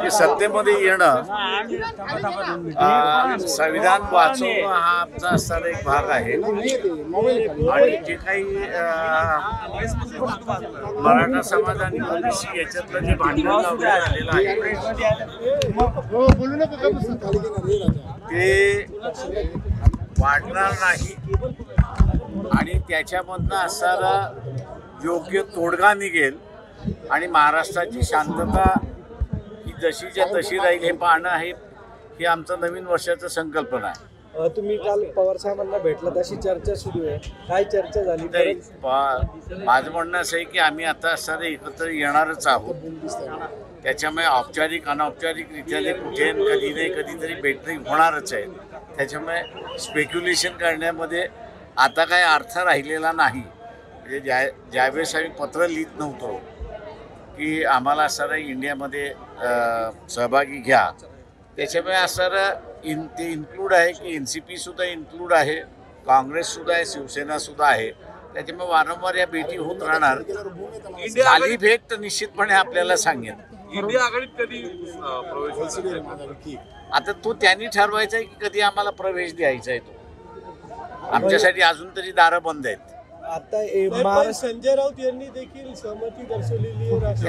की सत्तेमध्ये येणं संविधान वाचवणं हा आमचा असणारा एक भाग आहे आणि जे काही मराठा समाज आणि ओबीसी याच्यातलं जे भांडण झालेलं आहे ते वाढणार नाही आणि त्याच्यामधनं असणारा योग्य तोडगा निघेल आणि महाराष्ट्राची शांतता ही जशीच्या तशी राहील हे पाहणं आहे ही आमचं नवीन वर्षाचं संकल्पना आहे. तुम्ही काल पवार साहेबांना भेटलात अशी चर्चा सुरू आहे, काय चर्चा झाली? माझं म्हणणं असं आहे की आम्ही आता असणारे एकत्र येणारच आहोत. त्याच्यामुळे औपचारिक अनौपचारिकरित्या कुठे कधी नाही कधीतरी भेटणे होणारच आहे. त्याच्यामुळे स्पेक्युलेशन करण्यामध्ये आता काय अर्थ राहिलेला नाही. म्हणजे ज्यावेळेस आम्ही पत्र लिहित नव्हतो की आम्हाला असणारा इंडियामध्ये सहभागी घ्या, त्याच्यामुळे असणारं ते इन्क्लूड आहे की NCP-सुद्धा इन्क्लूड आहे, काँग्रेससुद्धा आहे, शिवसेनासुद्धा आहे. त्याच्यामुळे वारंवार या भेटी होत राहणार. झाली भेट तर निश्चितपणे आपल्याला सांगेन. इंडिया आघाडीत कधी प्रवेश? आता तो त्यांनी ठरवायचा आहे की कधी आम्हाला प्रवेश द्यायचा आहे. तो आमच्यासाठी अजून तरी दारं बंद आहेत. आता संजय राऊत यांनी देखील सहमती दर्शवलेली आहे.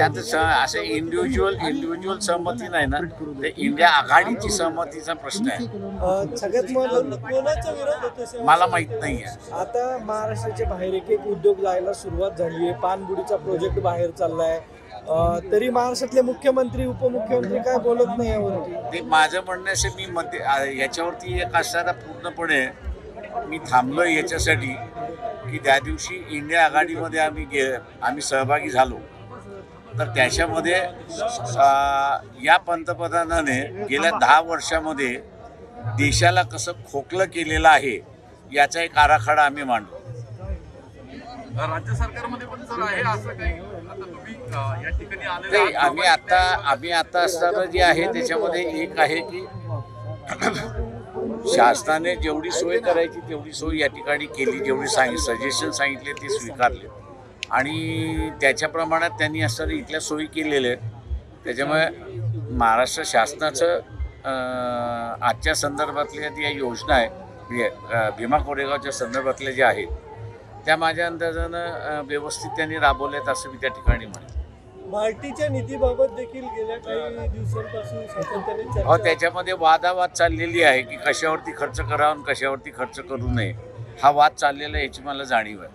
असं इंडिव्हिज्युअल सहमती नाही ना, ते इंडिया आघाडीची सहमतीचा प्रश्न आहे. सगळ्यात कोणाचा विरोध होतो मला माहित नाही आहे. आता महाराष्ट्राच्या बाहेर एक उद्योग जायला सुरुवात झाली आहे, पानबुडीचा प्रोजेक्ट बाहेर चाललाय, तरी महाराष्ट्रातले मुख्यमंत्री उपमुख्यमंत्री काय बोलत नाही यावरती. ते माझं म्हणणं असं मी याच्यावरती एक असणारा पूर्णपणे मी थांबलोय याच्यासाठी की त्या दिवशी इंडिया आघाडीमध्ये आम्ही सहभागी झालो तर त्याच्यामध्ये या पंतप्रधानाने गेल्या 10 वर्षामध्ये देशाला कसं खोकलं केलेलं आहे याचा एक आराखडा आम्ही मांडलो. राज्य सरकारमध्ये पण जर आहे असं काही आता तुम्ही या ठिकाणी आलेले आम्ही आता असताना जे आहे त्याच्यामध्ये एक आहे की शासनाने जेवढी सोय करायची तेवढी सोय या ठिकाणी केली, जेवढी सजेशन सांगितले ते स्वीकारले आणि त्याच्या प्रमाणात त्यांनी असणाऱ्या इथल्या सोयी केलेल्या आहेत. त्याच्यामुळे महाराष्ट्र शासनाचं आजच्या संदर्भातल्या ज्या योजना आहे भीमा कोरेगावच्या संदर्भातल्या ज्या आहेत त्या माझ्या अंदाजानं व्यवस्थित त्यांनी राबवल्यात असं मी त्या ठिकाणी म्हणेन. मार्टीच्या निधीबाबत देखील गेल्या काही दिवसांपासून सातत्याने चर्चा त्याच्यामध्ये वादावाद चाललेली आहे की कशावरती खर्च करावा आणि कशावरती खर्च करू नये. हा वाद चाललेला याची मला जाणीव आहे.